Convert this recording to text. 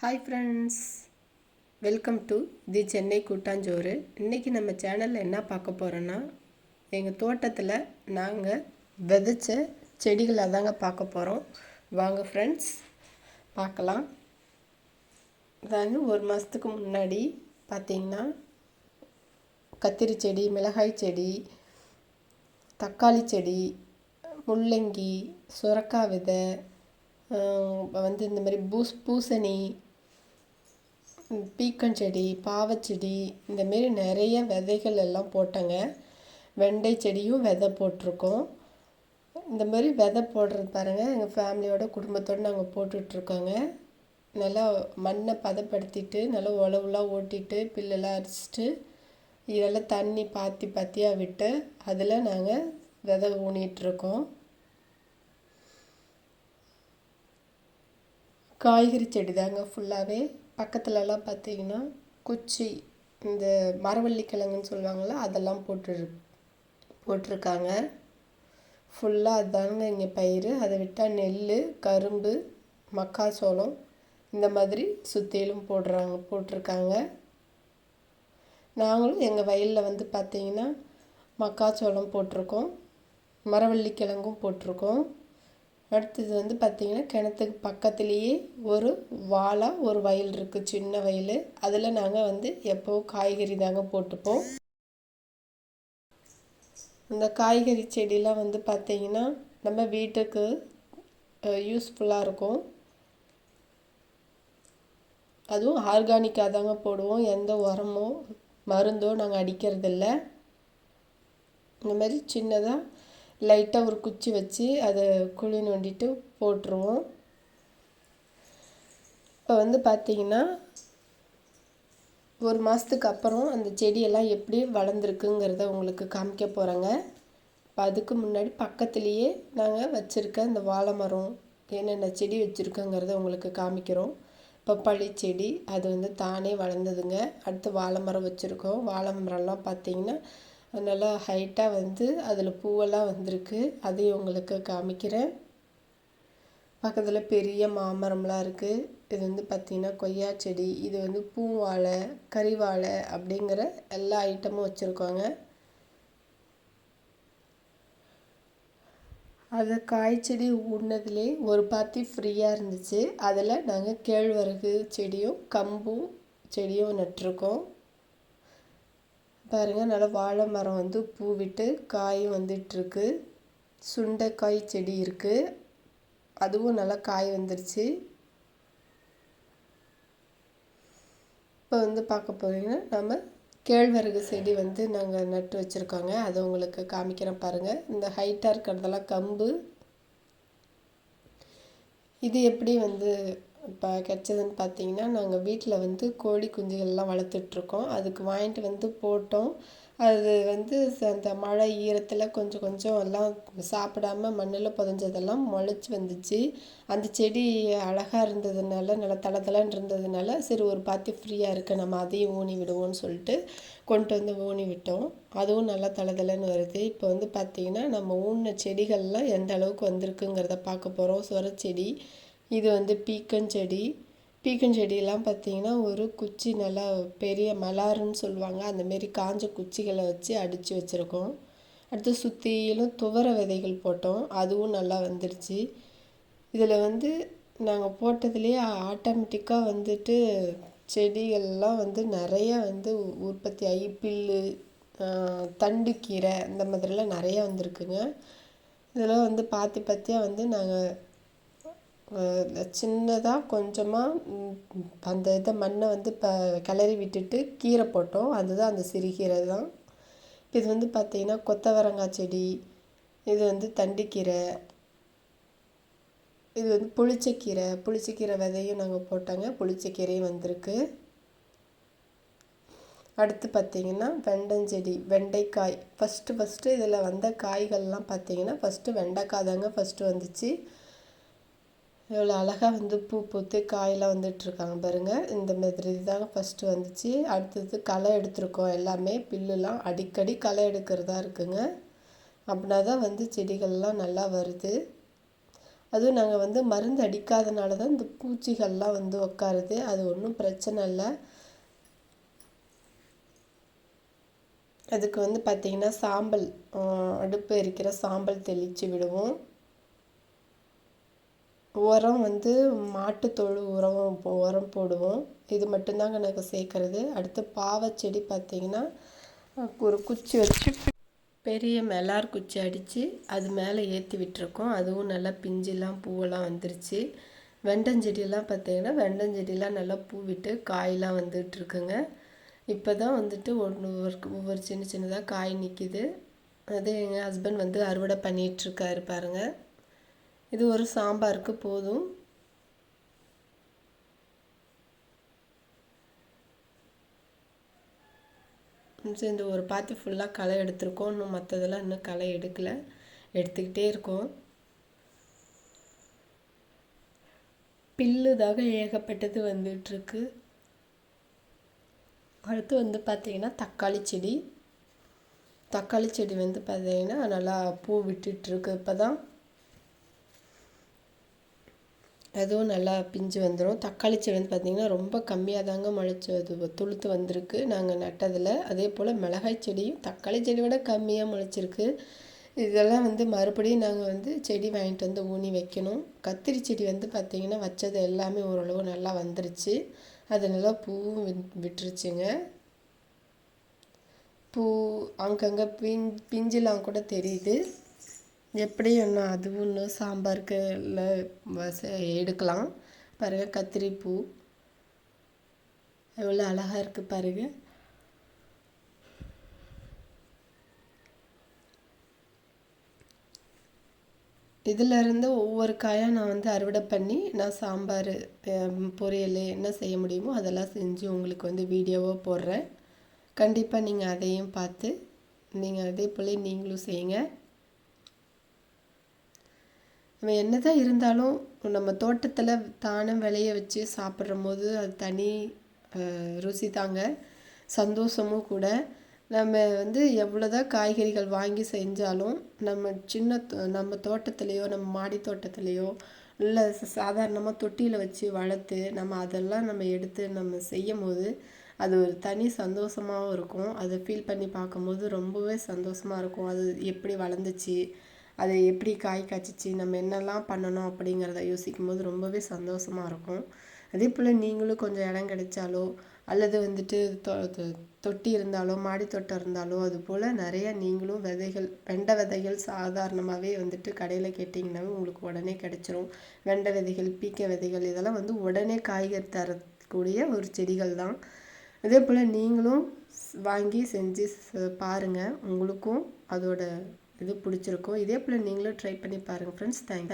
Hi friends, welcome to the Chennai கூட்டாஞ்சோறு. இன்றைக்கி நம்ம சேனலில் என்ன பார்க்க போகிறோன்னா, எங்கள் தோட்டத்தில் நாங்கள் விதைச்ச செடிகளை தாங்க பார்க்க போகிறோம். வாங்க ஃப்ரெண்ட்ஸ் பார்க்கலாம். அதாவது ஒரு மாதத்துக்கு முன்னாடி பார்த்திங்கன்னா கத்திரி செடி, மிளகாய் செடி, தக்காளி செடி, முள்ளங்கி, சுரக்காய் விதை, இந்த மாதிரி பூசணி, பீக்கஞ்செடி, பாவச்செடி, இந்தமாரி நிறைய விதைகள் எல்லாம் போட்டேங்க. வெண்டை செடியும் விதை போட்டிருக்கோம். இந்த மாதிரி விதை போடுறது பாருங்கள், எங்கள் ஃபேமிலியோட குடும்பத்தோடு நாங்கள் போட்டுட்ருக்கோங்க. நல்லா மண்ணை பதப்படுத்திட்டு நல்லா உழவுலாம் ஓட்டிட்டு பில்லெல்லாம் அரிச்சிட்டு இதெல்லாம் தண்ணி பாத்தியாக விட்டு அதில் நாங்கள் விதை ஊனிகிட்ருக்கோம். காய்கறி செடி தாங்க ஃபுல்லாகவே. பக்கத்துலலாம் பார்த்திங்கன்னா குச்சி, இந்த மரவள்ளி கிழங்குன்னு சொல்லுவாங்கள்ல, அதெல்லாம் போட்டிருக்காங்க. ஃபுல்லாக அதுதாங்க இங்கே பயிர். அதை விட்டால் நெல், கரும்பு, மக்காச்சோளம் இந்த மாதிரி சுற்றிலும் போட்டிருக்காங்க. நாங்களும் எங்கள் வயலில் பார்த்திங்கன்னா மக்காச்சோளம் போட்டிருக்கோம், மரவள்ளி கிழங்கும் போட்டிருக்கோம். அடுத்தது பார்த்திங்கன்னா கிணத்துக்கு பக்கத்துலேயே ஒரு ஒரு வயல் இருக்குது, சின்ன வயல். அதில் நாங்கள் எப்போவும் காய்கறி தாங்க போட்டுப்போம். இந்த காய்கறி செடிலாம் பார்த்திங்கன்னா நம்ம வீட்டுக்கு யூஸ்ஃபுல்லாக இருக்கும். அதுவும் ஆர்கானிக்காக தாங்க போடுவோம். எந்த உரமோ மருந்தோ நாங்கள் அடிக்கிறதில்ல. இந்த மாதிரி சின்னதாக லைட்டாக ஒரு குச்சி வச்சு அதை குழி நோண்டிட்டு போட்டுருவோம். இப்போ பார்த்திங்கன்னா ஒரு மாதத்துக்கு அப்புறம் அந்த செடியெல்லாம் எப்படி வளர்ந்துருக்குங்கிறத உங்களுக்கு காமிக்க போகிறேங்க. இப்போ அதுக்கு முன்னாடி பக்கத்துலேயே நாங்கள் வச்சுருக்க இந்த வாழை மரம் என்னென்ன செடி வச்சுருக்கோங்கிறத உங்களுக்கு காமிக்கிறோம். பப்பாளி செடி அது தானே வளர்ந்ததுங்க. அடுத்து வாழை மரம் வச்சுருக்கோம். வாழை மரம்லாம் பார்த்திங்கன்னா நல்லா ஹைட்டாக அதில் பூவெல்லாம் வந்திருக்கு. அதையும் உங்களுக்கு காமிக்கிறேன். பக்கத்தில் பெரிய மாமரம்லாம் இருக்குது. இது பார்த்திங்கன்னா கொய்யா செடி, இது பூவாழை, கறிவாழை அப்படிங்கிற எல்லா ஐட்டமும் வச்சுருக்கோங்க. அது காய்ச்செடி ஊடினதுலே ஒரு பாத்தி ஃப்ரீயாக இருந்துச்சு. அதில் நாங்கள் கேழ்வரகு செடியும் கம்பும் செடியும் நட்டிருக்கோம். பாருங்கள், நல்லா வாழை மரம் பூ விட்டு காயும் வந்துட்டுருக்கு. சுண்டைக்காய் செடி இருக்குது, அதுவும் நல்லா காய் வந்துருச்சு. இப்போ பார்க்க போகிறீங்கன்னா நம்ம கேழ்வரகு செடி நாங்கள் நட்டு வச்சுருக்கோங்க. அதை உங்களுக்கு காமிக்கிறேன் பாருங்கள். இந்த ஹைட்டாக இருக்கிறதெல்லாம் கம்பு. இது எப்படி இப்போ கிடச்சதுன்னு பார்த்தீங்கன்னா, நாங்கள் வீட்டில் கோழி குஞ்சுகள்லாம் வளர்த்துட்ருக்கோம். அதுக்கு வாங்கிட்டு போட்டோம். அது அந்த மழை ஈரத்தில் கொஞ்சம் கொஞ்சம் எல்லாம் சாப்பிடாம மண்ணில் புதஞ்சதெல்லாம் முளைச்சி வந்துச்சு. அந்த செடி அழகாக இருந்ததுனால, நல்லா தளதளன்னு இருந்ததுனால, சரி ஒரு பாத்தி ஃப்ரீயாக இருக்குது, நம்ம அதையும் ஊனி விடுவோம்னு சொல்லிட்டு கொண்டு ஊனி விட்டோம். அதுவும் நல்லா தளதளன்னு வருது. இப்போ பார்த்திங்கன்னா நம்ம ஊனின செடிகள்லாம் எந்த அளவுக்கு வந்திருக்குங்கிறத பார்க்க போகிறோம். சுரச்செடி, இது பீக்கஞ்செடி. பீக்கஞ்செடியெல்லாம் பார்த்திங்கன்னா ஒரு குச்சி நல்லா பெரிய மலாருன்னு சொல்லுவாங்க, அந்தமாரி காஞ்ச குச்சிகளை வச்சு அடித்து வச்சுருக்கோம். அடுத்து சுற்றிலும் துவர விதைகள் போட்டோம், அதுவும் நல்லா வந்துடுச்சு. இதில் நாங்கள் போட்டதுலேயே ஆட்டோமேட்டிக்காக செடிகள்லாம் நிறையா உற்பத்தி ஆகி பில்லு, தண்டுக்கீரை இந்த மாதிரிலாம் நிறையா வந்திருக்குங்க. இதெல்லாம் பாத்தியாக நாங்கள் சின்னதாக கொஞ்சமாக அந்த இதை மண்ணை இப்போ கிளறி விட்டுட்டு கீரை போட்டோம். அதுதான் அந்த சிறுகீரை தான். இது பார்த்திங்கன்னா கொத்தவரங்காய் செடி, இது தண்டுக்கீரை, இது புளிச்சக்கீரை விதையும் நாங்கள் போட்டோங்க. புளிச்சக்கீரையும் வந்திருக்கு. அடுத்து பார்த்திங்கன்னா வெண்டஞ்செடி, வெண்டைக்காய். ஃபஸ்ட்டு இதில் வந்த காய்கள்லாம் பார்த்திங்கன்னா வெண்டைக்காய் தாங்க ஃபஸ்ட்டு வந்துச்சு. எவ்வளோ அழகாக பூ பூத்து காயெல்லாம் வந்துட்டுருக்காங்க பாருங்கள். இந்த மாதிரி தாங்க ஃபஸ்ட்டு வந்துச்சு. அடுத்தது களை எடுத்துருக்கோம். எல்லாமே பில்லுலாம் அடிக்கடி களை எடுக்கிறதா இருக்குங்க. அப்படின்னா தான் செடிகள்லாம் நல்லா வருது. அதுவும் நாங்கள் வந்து மருந்து அடிக்காதனால தான் இந்த பூச்சிகள்லாம் வந்து உட்காருது. அது ஒன்றும் பிரச்சனை இல்லை. அதுக்கு வந்து பார்த்திங்கன்னா சாம்பல், அடுப்பு எரிக்கிற சாம்பல் தெளித்து விடுவோம். உரம் வந்து மாட்டுத்தொழு உரம் போடுவோம். இது மட்டும்தாங்க நாங்கள் சேர்க்குறது. அடுத்து பாவச்செடி பார்த்திங்கன்னா ஒரு குச்சி வச்சு பெரிய மெலார் குச்சி அடித்து அது மேலே ஏற்றி விட்டுருக்கோம். அதுவும் நல்லா பிஞ்செல்லாம் பூவெல்லாம் வந்துருச்சு. வெண்டஞ்செடியெல்லாம் பார்த்திங்கன்னா வெண்டஞ்செடியெலாம் நல்லா பூ விட்டு காயெலாம் வந்துட்டுருக்குங்க. இப்போ தான் வந்துட்டு ஒவ்வொரு சின்ன சின்னதாக காய் நிற்கிது. அது எங்கள் ஹஸ்பண்ட் வந்து அறுவடை பண்ணிகிட்ருக்காரு பாருங்கள். இது ஒரு சாம்பாருக்கு போதும். இந்த ஒரு பாத்தி ஃபுல்லாக களை எடுத்திருக்கோம். இன்னும் மற்றதெல்லாம் இன்னும் களை எடுக்கலை, எடுத்துக்கிட்டே இருக்கோம். பில்லுதாக ஏகப்பட்டது வந்துட்டுருக்கு. அடுத்து வந்து பார்த்திங்கன்னா தக்காளி செடி வந்து பார்த்திங்கன்னா நல்லா பூ விட்டுட்டுருக்கு. இப்போ தான் அதுவும் நல்லா பிஞ்சு வந்துடும். தக்காளி செடி வந்து பார்த்திங்கன்னா ரொம்ப கம்மியாக தாங்க முளைச்சது, துளுத்து வந்திருக்கு நாங்கள் நட்டதில். அதே போல் மிளகாய் செடியும் தக்காளி செடி விட கம்மியாக முளைச்சிருக்கு. இதெல்லாம் வந்து மறுபடியும் நாங்கள் வந்து செடி வாங்கிட்டு வந்து ஊனி வைக்கணும். கத்திரி செடி வந்து பார்த்திங்கன்னா வச்சது எல்லாமே ஓரளவு நல்லா வந்துருச்சு. அது நல்லா பூவும் விட்டுருச்சுங்க. பூ அங்கங்கே பிஞ்செலாம் கூட தெரியுது. எப்படியும் இன்னும் அதுவும் இன்னும் சாம்பாருக்கு இல்லை எடுக்கலாம். பாருங்கள் கத்திரி பூ எவ்வளோ அழகாக இருக்குது பாருங்கள். இதிலேருந்து ஒவ்வொரு காயாக நான் வந்து அறுவடை பண்ணி நான் சாம்பார், பொரியல் என்ன செய்ய முடியுமோ அதெல்லாம் செஞ்சு உங்களுக்கு வந்து வீடியோவாக போடுறேன். கண்டிப்பாக நீங்கள் அதையும் பார்த்து நீங்கள் அதே போல் நீங்களும் செய்யுங்க. நம்ம என்ன தான் இருந்தாலும் நம்ம தோட்டத்தில் தானே விளைய வச்சு சாப்பிட்ற போது அது தனி ருசி தாங்க, சந்தோஷமும் கூட. நம்ம வந்து எவ்வளோ தான் காய்கறிகள் வாங்கி செஞ்சாலும் நம்ம தோட்டத்துலேயோ நம்ம மாடி தோட்டத்துலேயோ இல்லை சாதாரணமாக தொட்டியில் வச்சு வளர்த்து நம்ம அதெல்லாம் நம்ம எடுத்து நம்ம செய்யும் போது அது ஒரு தனி சந்தோஷமாகவும் இருக்கும். அதை ஃபீல் பண்ணி பார்க்கும்போது ரொம்பவே சந்தோஷமாக இருக்கும். அது எப்படி வளர்ந்துச்சு, அது எப்படி காய் காய்ச்சிச்சு, நம்ம என்னெல்லாம் பண்ணணும் அப்படிங்கிறத யோசிக்கும் போது ரொம்பவே சந்தோஷமாக இருக்கும். அதே போல் நீங்களும் கொஞ்சம் இடம் கிடைச்சாலோ அல்லது வந்துட்டு தொட்டி இருந்தாலோ மாடி தோட்டம் இருந்தாலோ அது போல் நிறைய நீங்களும் வெண்டை விதைகள் சாதாரணமாகவே வந்துட்டு கடையில் கேட்டிங்கன்னாவே உங்களுக்கு உடனே கிடைச்சிரும். வெண்டை விதைகள், பீக்கை விதைகள் இதெல்லாம் வந்து உடனே காய்கறி தரக்கூடிய ஒரு செடிகள் தான். அதே போல் நீங்களும் வாங்கி செஞ்சு பாருங்கள். உங்களுக்கும் அதோட இது பிடிச்சிருக்கும். இதே போல் நீங்களும் ட்ரை பண்ணி பாருங்கள் ஃப்ரெண்ட்ஸ். தேங்க்யூ.